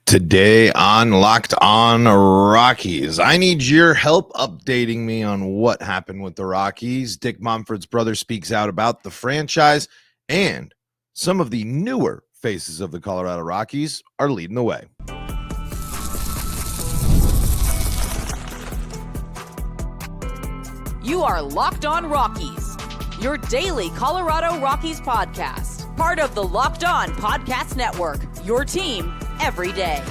Today on Locked On Rockies, I need your help updating me on what happened with the Rockies. Dick Monfort's brother speaks out about the franchise, and some of the newer faces of the Colorado Rockies are leading the way. You are Locked On Rockies, your daily Colorado Rockies podcast, part of the Locked On Podcast Network, your team every day.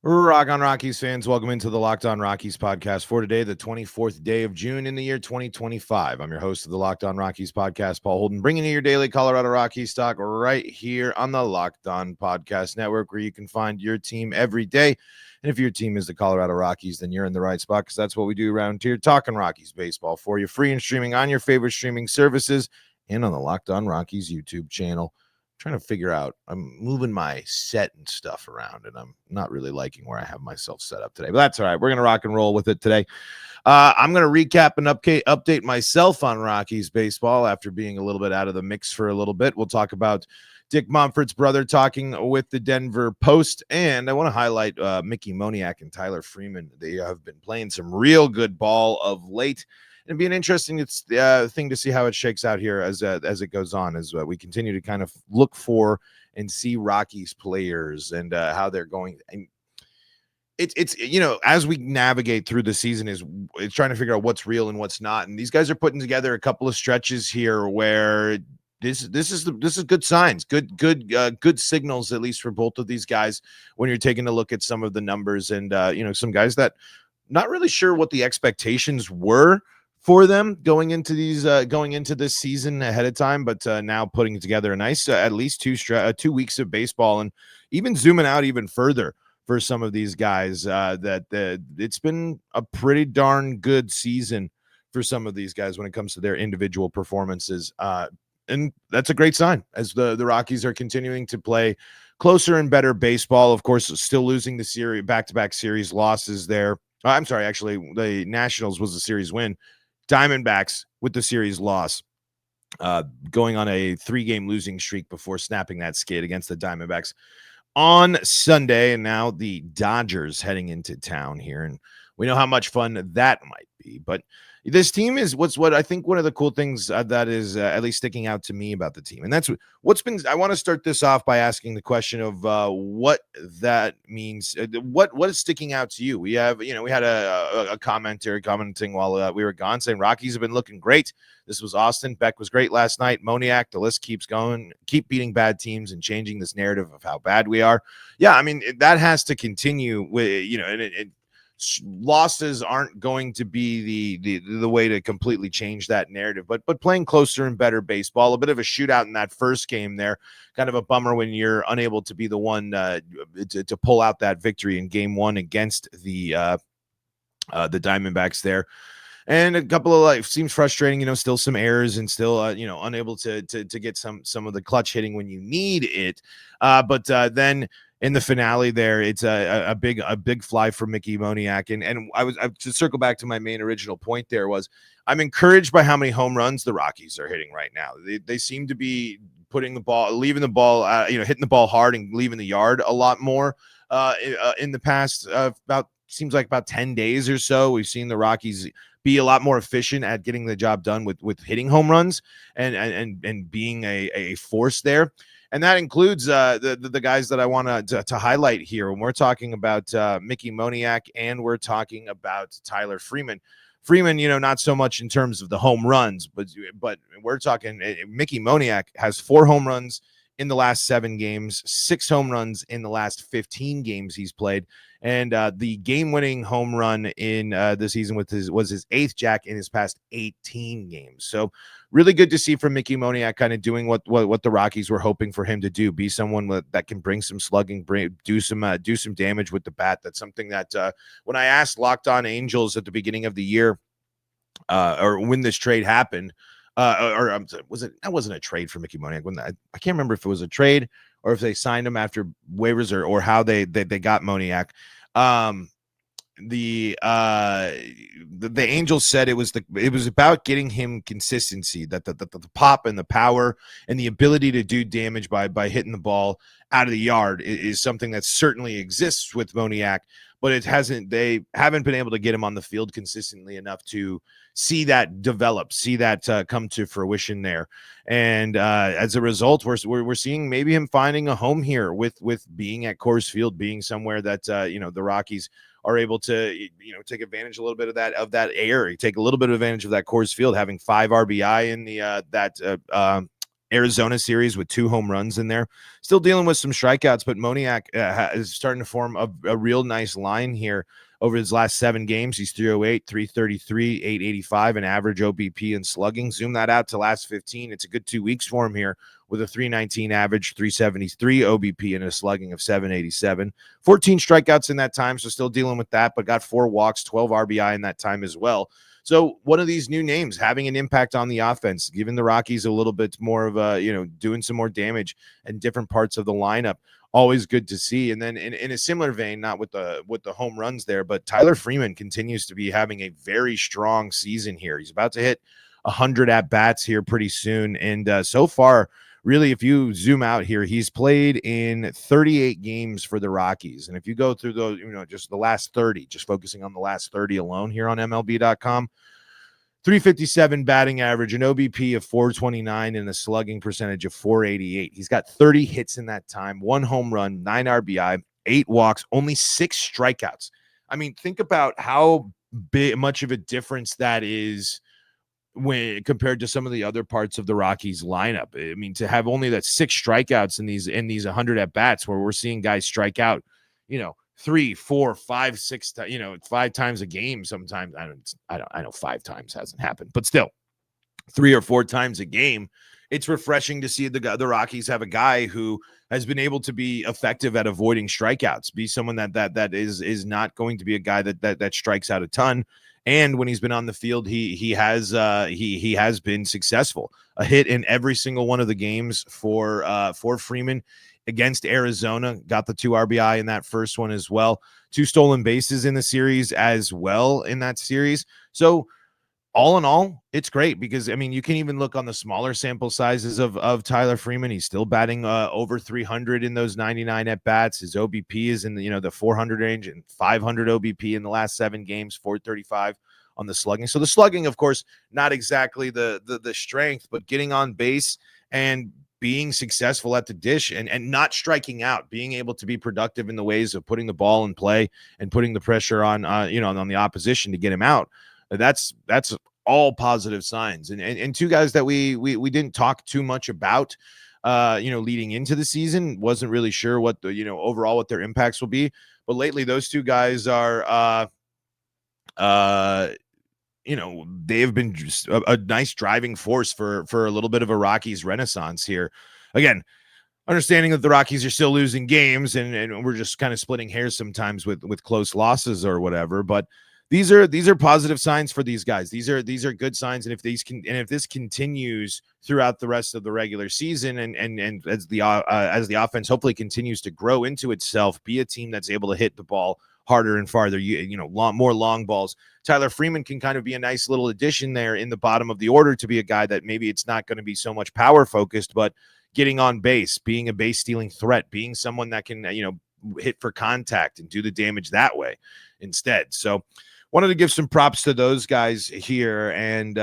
Rock on Rockies fans, welcome into the Locked On Rockies podcast for today, the 24th day of June in the year 2025. I'm your host of the Locked On Rockies podcast, Paul Holden, bringing you your daily Colorado Rockies talk right here on the Locked On Podcast Network, where you can find your team every day. And if your team is the Colorado Rockies, then you're in the right spot, because that's what we do around here, talking Rockies baseball for you, free and streaming on your favorite streaming services and on the Locked On Rockies YouTube channel. Trying to figure out, I'm moving my set and stuff around, and I'm not really liking where I have myself set up today, but that's all right. We're going to rock and roll with it today. I'm going to recap and update myself on Rockies baseball after being a little bit out of the mix for a little bit. We'll talk about Dick Monfort's brother talking with the Denver Post, and I want to highlight Mickey Moniak and Tyler Freeman. They have been playing some real good ball of late. It'd be an interesting thing to see how it shakes out here as it goes on, as we continue to kind of look for and see Rockies players and how they're going. And it's as we navigate through the season, it's trying to figure out what's real and what's not. And these guys are putting together a couple of stretches here where this is good signs, good signals, at least for both of these guys when you're taking a look at some of the numbers and some guys that not really sure what the expectations were for them going into this season ahead of time, but now putting together a nice at least 2 weeks of baseball, and even zooming out even further for some of these guys, it's been a pretty darn good season for some of these guys when it comes to their individual performances, and that's a great sign as the Rockies are continuing to play closer and better baseball. Of course, still losing the series, back-to-back series losses there. I'm sorry, actually, the Nationals was a series win. Diamondbacks with the series loss, going on a 3-game losing streak before snapping that skid against the Diamondbacks on Sunday. And now the Dodgers heading into town here. And we know how much fun that might be. But this team is what I think one of the cool things that is at least sticking out to me about the team. And that's what's been, I want to start this off by asking the question of what that means. What is sticking out to you? We had a commenter commenting while we were gone saying Rockies have been looking great. This was Austin. Beck was great last night. Moniak, the list keeps going. Keep beating bad teams and changing this narrative of how bad we are. Yeah, I mean, that has to continue with, losses aren't going to be the way to completely change that narrative, but playing closer and better baseball, a bit of a shootout in that first game there, kind of a bummer when you're unable to be the one to pull out that victory in game one against the Diamondbacks there. And a couple of seems frustrating, still some errors and still, unable to get some of the clutch hitting when you need it. But then in the finale there, it's a big fly for Mickey Moniak. And I to circle back to my main original point there was I'm encouraged by how many home runs the Rockies are hitting right now. They seem to be leaving the ball, hitting the ball hard and leaving the yard a lot more in the past seems like about 10 days or so. We've seen the Rockies be a lot more efficient at getting the job done with hitting home runs and being a force there. And that includes the guys that I want to highlight here when we're talking about Mickey Moniak and we're talking about Tyler Freeman. Freeman, not so much in terms of the home runs, but we're talking Mickey Moniak has 4 home runs in the last 7 games, 6 home runs in the last 15 games he's played. And the game-winning home run in the season was his 8th jack in his past 18 games. So really good to see from Mickey Moniak kind of doing what the Rockies were hoping for him to do, be someone that can bring some slugging, do some damage with the bat. That's something that when I asked Locked On Angels at the beginning of the year or when this trade happened, that wasn't a trade for Mickey Moniak. I can't remember if it was a trade or if they signed him after waivers or how they got Moniak. The Angels said it was about getting him consistency, that the pop and the power and the ability to do damage by hitting the ball out of the yard is something that certainly exists with Moniak, but they haven't been able to get him on the field consistently enough to see that develop, see that come to fruition there. And as a result, we're seeing maybe him finding a home here with being at Coors Field, being somewhere that the Rockies are able to take advantage a little bit of that air, take a little bit of advantage of that Coors Field, having 5 RBI in the Arizona series with 2 home runs in there. Still dealing with some strikeouts, but Moniak is starting to form a real nice line here over his last 7 games. He's 308, 333, 885, an average OBP and slugging. Zoom that out to last 15. It's a good 2 weeks for him here with a 319 average, 373 OBP, and a slugging of 787. 14 strikeouts in that time, so still dealing with that, but got 4 walks, 12 RBI in that time as well. So one of these new names having an impact on the offense, giving the Rockies a little bit more of a, doing some more damage in different parts of the lineup. Always good to see. And then in a similar vein, not with the home runs there, but Tyler Freeman continues to be having a very strong season here. He's about to hit 100 at-bats here pretty soon. And so far, really, if you zoom out here, he's played in 38 games for the Rockies. And if you go through those, just the last 30, just focusing on the last 30 alone here on MLB.com, 357 batting average, an OBP of 429, and a slugging percentage of 488. He's got 30 hits in that time, 1 home run, 9 RBI, 8 walks, only 6 strikeouts. I mean, think about how much of a difference that is when compared to some of the other parts of the Rockies lineup. I mean, to have only that 6 strikeouts in these 100 at bats, where we're seeing guys strike out, 3, 4, 5, 6, 5 times a game. Sometimes I know 5 times hasn't happened, but still 3 or 4 times a game. It's refreshing to see the Rockies have a guy who has been able to be effective at avoiding strikeouts, be someone that is not going to be a guy that strikes out a ton. And when he's been on the field, he has been successful. A hit in every single one of the games for Freeman against Arizona. Got the 2 RBI in that first one as well. 2 stolen bases in the series as well in that series. So all in all, it's great because, I mean, you can even look on the smaller sample sizes of Tyler Freeman. He's still batting over 300 in those 99 at-bats. His OBP is in the 400 range, and 500 OBP in the last 7 games, 435 on the slugging. So the slugging, of course, not exactly the strength, but getting on base and being successful at the dish and not striking out, being able to be productive in the ways of putting the ball in play and putting the pressure on the opposition to get him out. That's all positive signs. And 2 guys that we didn't talk too much about, leading into the season. Wasn't really sure what the, overall what their impacts will be. But lately, those 2 guys are, they have been just a nice driving force for a little bit of a Rockies renaissance here. Again, understanding that the Rockies are still losing games and we're just kind of splitting hairs sometimes with close losses or whatever, but these are positive signs for these guys. These are good signs, and if this continues throughout the rest of the regular season, and as the offense hopefully continues to grow into itself, be a team that's able to hit the ball harder and farther, more long balls. Tyler Freeman can kind of be a nice little addition there in the bottom of the order to be a guy that maybe it's not going to be so much power focused, but getting on base, being a base stealing threat, being someone that can hit for contact and do the damage that way instead. So wanted to give some props to those guys here and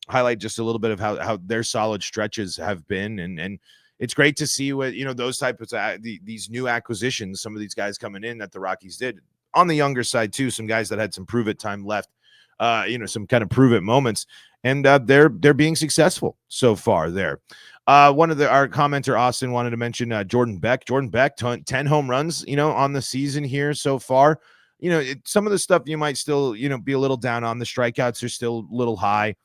highlight just a little bit of how their solid stretches have been. And it's great to see what, those types of these new acquisitions, some of these guys coming in that the Rockies did on the younger side too. Some guys that had some prove it time left, some kind of prove it moments, and they're being successful so far there. One of our commenter, Austin, wanted to mention Jordan Beck. Jordan Beck, 10 home runs, on the season here so far. Some of the stuff you might still, be a little down on. The strikeouts are still a little high.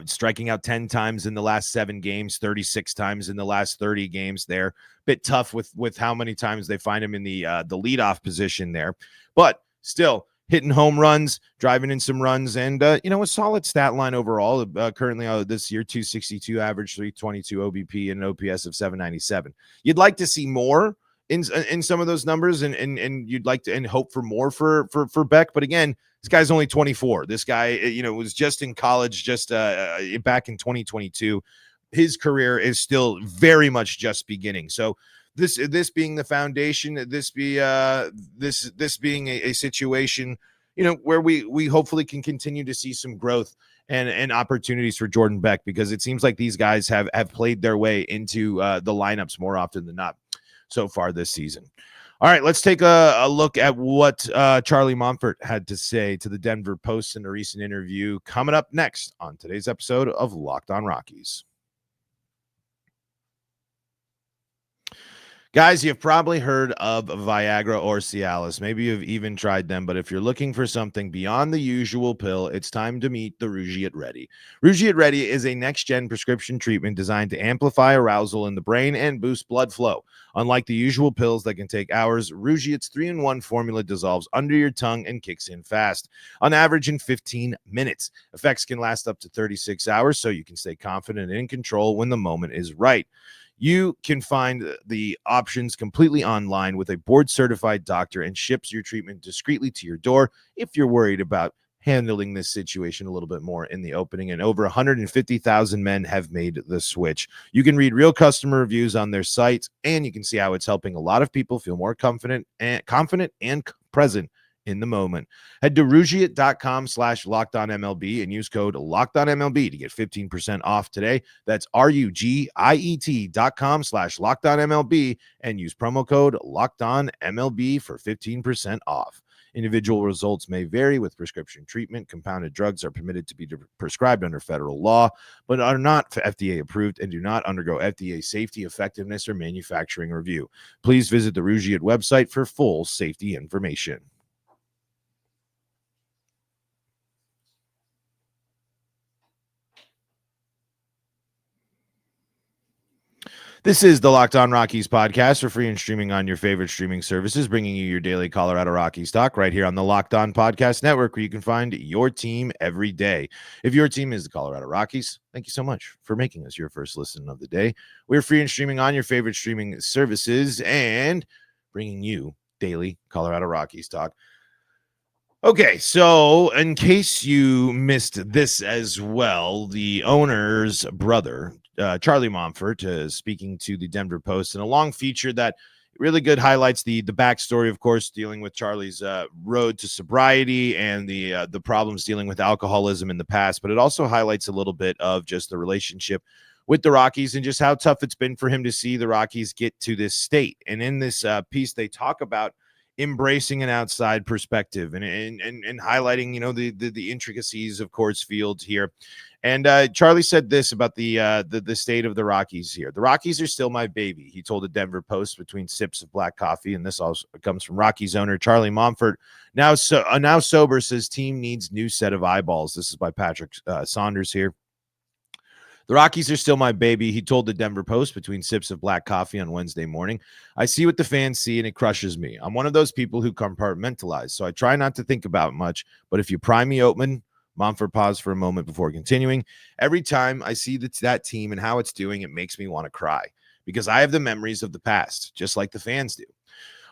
Striking out 10 times in the last 7 games, 36 times in the last 30 games there. Bit tough with how many times they find him in the leadoff position there. But still hitting home runs, driving in some runs, and, a solid stat line overall. Currently this year, 262 average, 322 OBP, and an OPS of 797. You'd like to see more in some of those numbers, and you'd like to and hope for more for Beck. But again, this guy's only 24. This guy, was just in college, just back in 2022. His career is still very much just beginning. So this being the foundation, this being a situation, where we hopefully can continue to see some growth and opportunities for Jordan Beck, because it seems like these guys have played their way into the lineups more often than not so far this season. All right, let's take a look at what Charlie Monfort had to say to the Denver Post in a recent interview, coming up next on today's episode of Locked On Rockies. Guys, you've probably heard of Viagra or Cialis. Maybe you've even tried them, but if you're looking for something beyond the usual pill, it's time to meet the Rugiet Ready. Rugiet Ready is a next-gen prescription treatment designed to amplify arousal in the brain and boost blood flow. Unlike the usual pills that can take hours, Rugiet's 3-in-1 formula dissolves under your tongue and kicks in fast, on average in 15 minutes. Effects can last up to 36 hours, so you can stay confident and in control when the moment is right. You can find the options completely online with a board-certified doctor and ships your treatment discreetly to your door if you're worried about handling this situation a little bit more in the opening. And over 150,000 men have made the switch. You can read real customer reviews on their site, and you can see how it's helping a lot of people feel more confident and present in the moment. Head to Rugiet.com/LockedOnMLB and use code LockedOnMLB to get 15% off today. That's RUGIET.com/LockedOnMLB and use promo code LockedOnMLB for 15% off. Individual results may vary with prescription treatment. Compounded drugs are permitted to be prescribed under federal law, but are not FDA approved and do not undergo FDA safety, effectiveness, or manufacturing review. Please visit the Rugiet website for full safety information. This is the Locked On Rockies podcast, for free and streaming on your favorite streaming services, bringing you your daily Colorado Rockies talk right here on the Locked On Podcast Network, where you can find your team every day. If your team is the Colorado Rockies, thank you so much for making us your first listen of the day. We're free and streaming on your favorite streaming services and bringing you daily Colorado Rockies talk. Okay, so in case you missed this as well, the owner's brother, Charlie Monfort, speaking to the Denver Post in a long feature that really good highlights the backstory, of course, dealing with Charlie's road to sobriety and the problems dealing with alcoholism in the past. But it also highlights a little bit of just the relationship with the Rockies and just how tough it's been for him to see the Rockies get to this state. And in this piece, they talk about embracing an outside perspective and highlighting, the intricacies of Coors Field here. And Charlie said this about the state of the Rockies here. The Rockies are still my baby, he told the Denver Post between sips of black coffee. And this also comes from Rockies owner Charlie Monfort. Now sober, says team needs new set of eyeballs. This is by Patrick Saunders here. The Rockies are still my baby, he told the Denver Post between sips of black coffee on Wednesday morning. I see what the fans see, and it crushes me. I'm one of those people who compartmentalize, so I try not to think about much. But if you pry me open, Monfort paused for a moment before continuing. Every time I see that team and how it's doing, it makes me want to cry because I have the memories of the past, just like the fans do.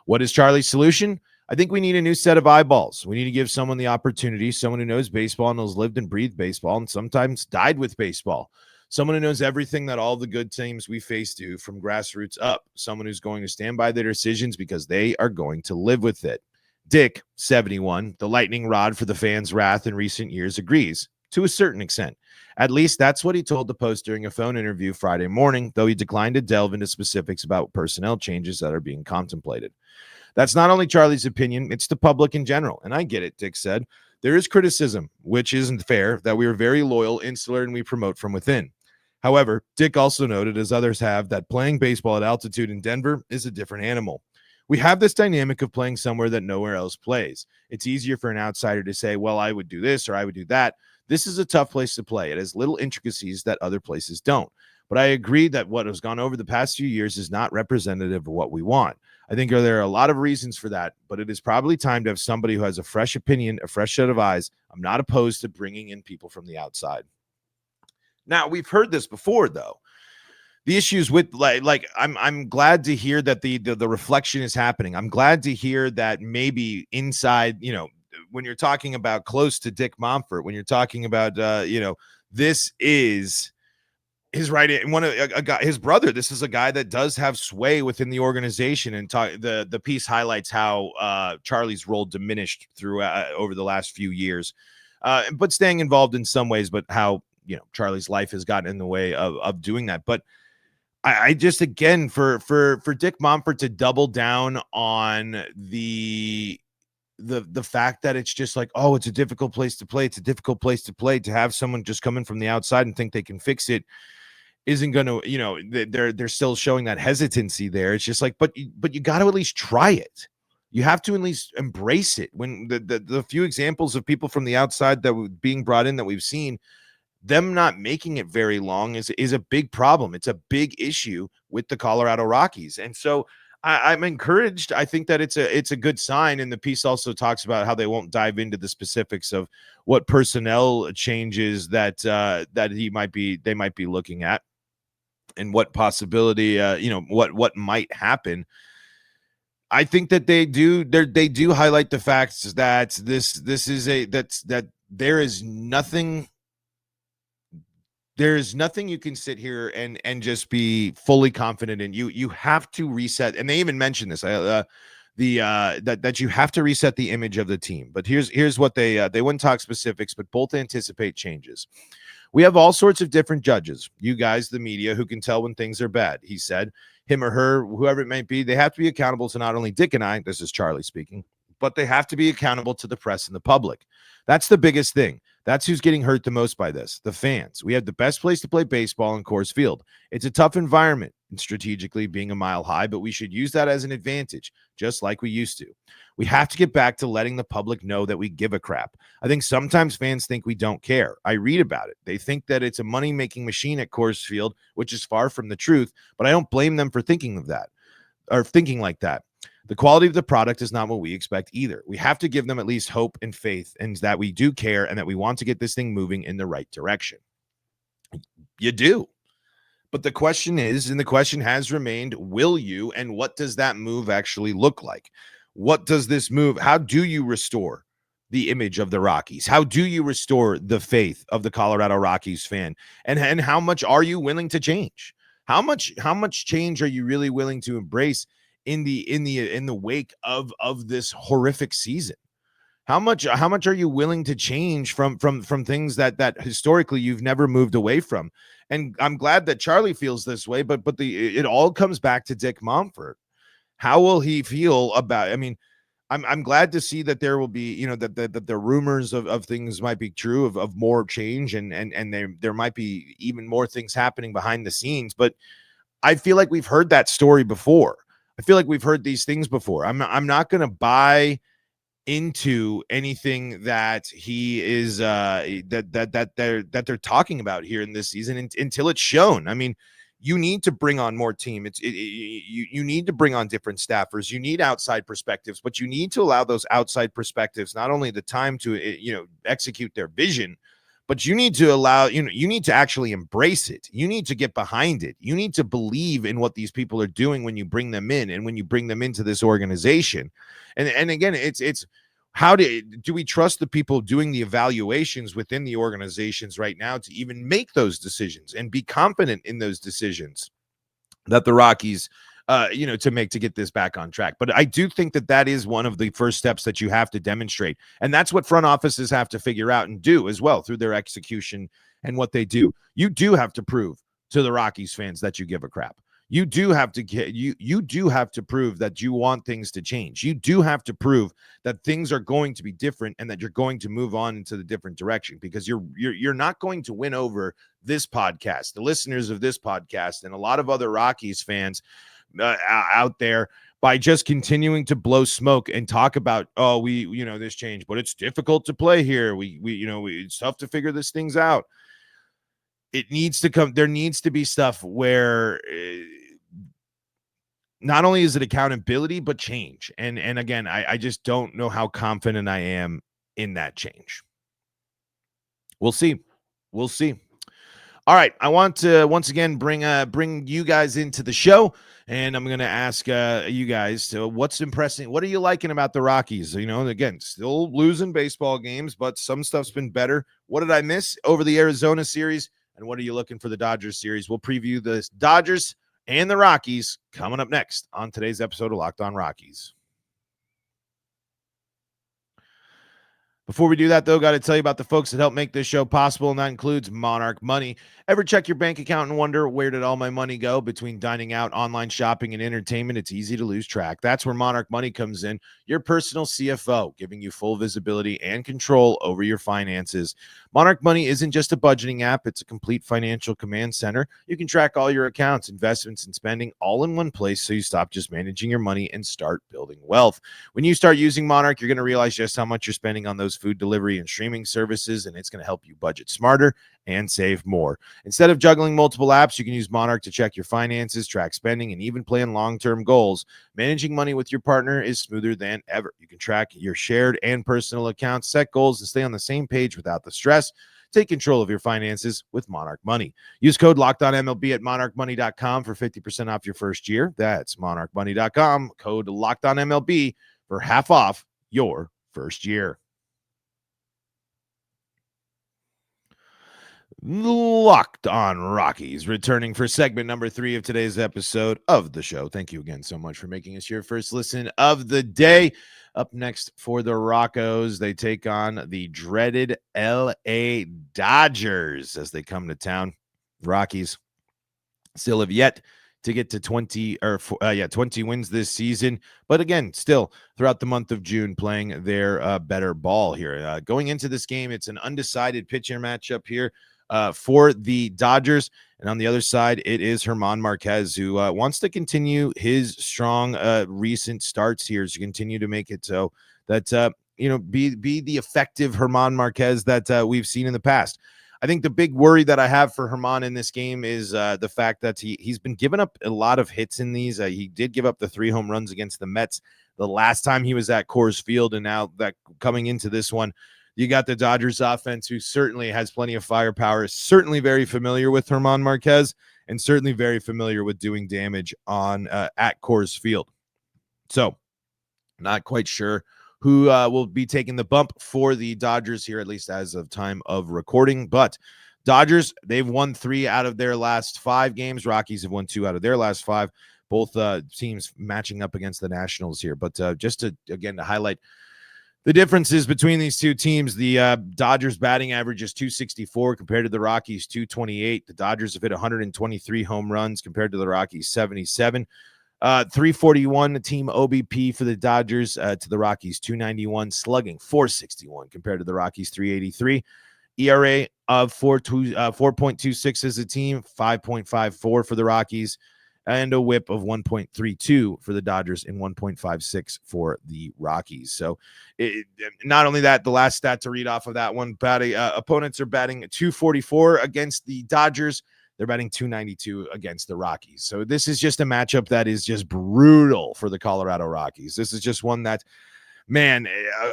What is Charlie's solution? I think we need a new set of eyeballs. We need to give someone the opportunity, someone who knows baseball and has lived and breathed baseball and sometimes died with baseball. Someone who knows everything that all the good teams we face do from grassroots up. Someone who's going to stand by their decisions because they are going to live with it. Dick, 71, the lightning rod for the fans' wrath in recent years, agrees to a certain extent. At least that's what he told the Post during a phone interview Friday morning, though he declined to delve into specifics about personnel changes that are being contemplated. That's not only Charlie's opinion, it's the public in general. And I get it, Dick said. There is criticism, which isn't fair, that we are very loyal, insular, and we promote from within. However, Dick also noted, as others have, that playing baseball at altitude in Denver is a different animal. We have this dynamic of playing somewhere that nowhere else plays. It's easier for an outsider to say, well, I would do this or I would do that. This is a tough place to play. It has little intricacies that other places don't. But I agree that what has gone over the past few years is not representative of what we want. I think there are a lot of reasons for that, but it is probably time to have somebody who has a fresh opinion, a fresh set of eyes. I'm not opposed to bringing in people from the outside. Now, we've heard this before, though. The issues with I'm glad to hear that the reflection is happening. I'm glad to hear that maybe inside, when you're talking about close to Dick Monfort, when you're talking about, this is his right, one of a guy, his brother. This is a guy that does have sway within the organization, and the piece highlights how Charlie's role diminished through over the last few years, but staying involved in some ways, but how Charlie's life has gotten in the way of doing that. But I just, again, for Dick Monfort to double down on the fact that it's just like, oh, it's a difficult place to play. It's a difficult place to play. To have someone just come in from the outside and think they can fix it isn't going to, they're still showing that hesitancy there. It's just like, but you got to at least try it. You have to at least embrace it. When the few examples of people from the outside that were being brought in that we've seen, them not making it very long is a big problem. It's a big issue with the Colorado Rockies. And so I'm encouraged. I think that it's a good sign. And the piece also talks about how they won't dive into the specifics of what personnel changes that they might be looking at, and what possibility, what might happen. I think that they do highlight the fact that this is that there is nothing you can sit here and just be fully confident in. You have to reset, and they even mentioned this, that you have to reset the image of the team. But here's what they wouldn't talk specifics, but both anticipate changes. We have all sorts of different judges, you guys, the media, who can tell when things are bad. He said, him or her, whoever it might be, they have to be accountable to not only Dick and I, this is Charlie speaking, but they have to be accountable to the press and the public. That's the biggest thing. That's who's getting hurt the most by this, the fans. We have the best place to play baseball in Coors Field. It's a tough environment, and strategically being a mile high, but we should use that as an advantage, just like we used to. We have to get back to letting the public know that we give a crap. I think sometimes fans think we don't care. I read about it. They think that it's a money-making machine at Coors Field, which is far from the truth, but I don't blame them for thinking of that, or thinking like that. The quality of the product is not what we expect either. We have to give them at least hope and faith, and that we do care and that we want to get this thing moving in the right direction. You do. But the question is, and the question has remained, will you? And what does that move actually look like? What does this move? How do you restore the image of the Rockies? How do you restore the faith of the Colorado Rockies fan? And how much are you willing to change? How much change are you really willing to embrace in the wake of this horrific season? How much are you willing to change from things that historically you've never moved away from? And I'm glad that Charlie feels this way, but it all comes back to Dick Monfort. How will he feel about? I mean, I'm glad to see that there will be, that the rumors of things might be true, of more change, and there might be even more things happening behind the scenes. But I feel like we've heard that story before. I feel like we've heard these things before. I'm not going to buy into anything that he is that they're talking about here in this season until it's shown. I mean, you need to bring on more team. You need to bring on different staffers. You need outside perspectives, but you need to allow those outside perspectives not only the time to execute their vision, but you need to allow, you need to actually embrace it. You need to get behind it. You need to believe in what these people are doing when you bring them in and when you bring them into this organization. And again, it's how do we trust the people doing the evaluations within the organizations right now to even make those decisions and be confident in those decisions that the Rockies to make to get this back on track. But I do think that is one of the first steps that you have to demonstrate. And that's what front offices have to figure out and do as well through their execution and what they do. You do have to prove to the Rockies fans that you give a crap. You do have to you do have to prove that you want things to change. You do have to prove that things are going to be different and that you're going to move on into the different direction, because you're not going to win over this podcast, the listeners of this podcast, and a lot of other Rockies fans out there by just continuing to blow smoke and talk about, this change, but it's difficult to play here. It's tough to figure these things out. It needs to come. There needs to be stuff where not only is it accountability, but change. And again, I just don't know how confident I am in that change. We'll see. We'll see. All right. I want to once again bring you guys into the show, and I'm going to ask you guys what's impressing. What are you liking about the Rockies? Again, still losing baseball games, but some stuff's been better. What did I miss over the Arizona series? And what are you looking for the Dodgers series? We'll preview the Dodgers and the Rockies coming up next on today's episode of Locked On Rockies. Before we do that, though, got to tell you about the folks that help make this show possible, and that includes Monarch Money. Ever check your bank account and wonder, where did all my money go? Between dining out, online shopping, and entertainment, it's easy to lose track. That's where Monarch Money comes in, your personal CFO, giving you full visibility and control over your finances. Monarch Money isn't just a budgeting app, it's a complete financial command center. You can track all your accounts, investments, and spending all in one place, so you stop just managing your money and start building wealth. When you start using Monarch, you're going to realize just how much you're spending on those food delivery and streaming services, and it's going to help you budget smarter and save more. Instead of juggling multiple apps, you can use Monarch to check your finances, track spending, and even plan long-term goals. Managing money with your partner is smoother than ever. You can track your shared and personal accounts, set goals, and stay on the same page without the stress. Take control of your finances with Monarch Money. Use code LOCKEDONMLB at monarchmoney.com for 50% off your first year. That's monarchmoney.com, code LOCKEDONMLB for half off your first year. Locked On Rockies, returning for segment number 3 of today's episode of the show. Thank you again so much for making us your first listen of the day. Up next for the Roccos, they take on the dreaded LA Dodgers as they come to town. Rockies still have yet to get to 20 wins this season. But again, still throughout the month of June, playing their better ball here. Going into this game, it's an undecided pitcher matchup here for the Dodgers. And on the other side, it is German Marquez, who wants to continue his strong recent starts here to continue to make it so that, be the effective German Marquez that we've seen in the past. I think the big worry that I have for German in this game is the fact that he's been giving up a lot of hits in these. He did give up the 3 home runs against the Mets the last time he was at Coors Field, and now that coming into this one, you got the Dodgers offense, who certainly has plenty of firepower, is certainly very familiar with German Marquez, and certainly very familiar with doing damage on at Coors Field. So, not quite sure who will be taking the bump for the Dodgers here, at least as of time of recording. But Dodgers, they've won 3 out of their last 5 games. Rockies have won 2 out of their last 5. Both teams matching up against the Nationals here. But just to highlight the differences between these two teams, the Dodgers batting average is 264 compared to the Rockies 228. The Dodgers have hit 123 home runs compared to the Rockies 77. 341 team OBP for the Dodgers to the Rockies 291, slugging 461 compared to the Rockies 383. ERA of 4.26 as a team, 5.54 for the Rockies, and a whip of 1.32 for the Dodgers and 1.56 for the Rockies. So not only that, the last stat to read off of that one, opponents are batting 244 against the Dodgers. They're batting 292 against the Rockies. So this is just a matchup that is just brutal for the Colorado Rockies. This is just one that, man,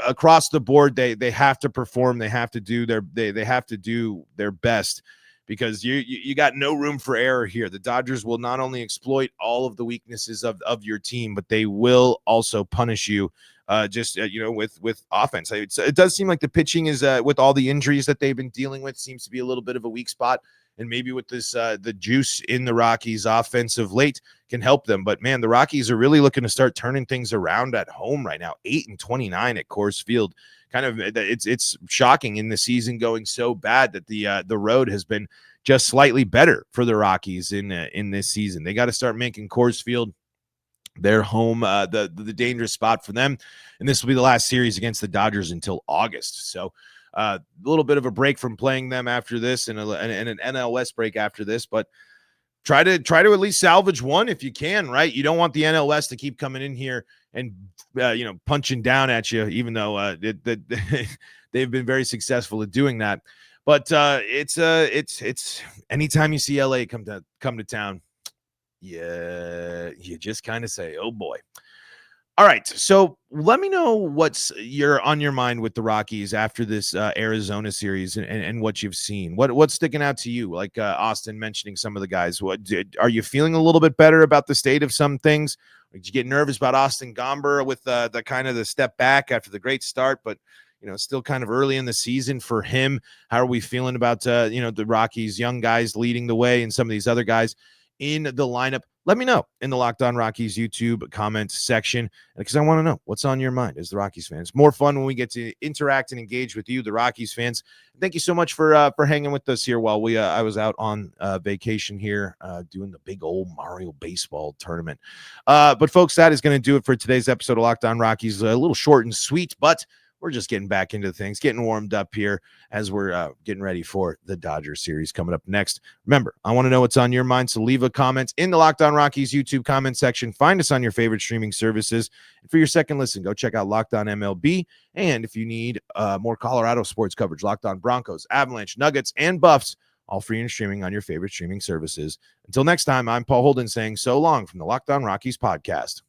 across the board, they have to perform. They have to do their best, because you got no room for error here. The Dodgers will not only exploit all of the weaknesses of your team, but they will also punish you with offense. It does seem like the pitching is with all the injuries that they've been dealing with, seems to be a little bit of a weak spot. And maybe with this, the juice in the Rockies offense of late can help them. But man, the Rockies are really looking to start turning things around at home right now. 8-29 at Coors Field. Kind of, it's shocking in the season going so bad that the road has been just slightly better for the Rockies in this season. They got to start making Coors Field their home, the dangerous spot for them. And this will be the last series against the Dodgers until August. So a little bit of a break from playing them after this, and an NL West break after this, but try to at least salvage one if you can, right? You don't want the NL West to keep coming in here and punching down at you, even though they've been very successful at doing that. But it's anytime you see LA come to town, yeah, you just kind of say, oh boy. All right, so let me know what's on your mind with the Rockies after this Arizona series and what you've seen. What's sticking out to you? Like Austin mentioning some of the guys. Are you feeling a little bit better about the state of some things? Did you get nervous about Austin Gomber with the kind of the step back after the great start? But still kind of early in the season for him. How are we feeling about, the Rockies, young guys leading the way and some of these other guys in the lineup? Let me know in the Locked On Rockies YouTube comment section, because I want to know what's on your mind as the Rockies fans. It's more fun when we get to interact and engage with you, the Rockies fans. Thank you so much for hanging with us here while I was out on vacation here doing the big old Mario baseball tournament. But folks, that is going to do it for today's episode of Locked On Rockies. A little short and sweet, but we're just getting back into things, getting warmed up here as we're getting ready for the Dodgers series coming up next. Remember, I want to know what's on your mind, so leave a comment in the Locked On Rockies YouTube comment section. Find us on your favorite streaming services. And for your second listen, go check out Locked On MLB. And if you need more Colorado sports coverage, Locked On Broncos, Avalanche, Nuggets, and Buffs, all free and streaming on your favorite streaming services. Until next time, I'm Paul Holden saying so long from the Locked On Rockies podcast.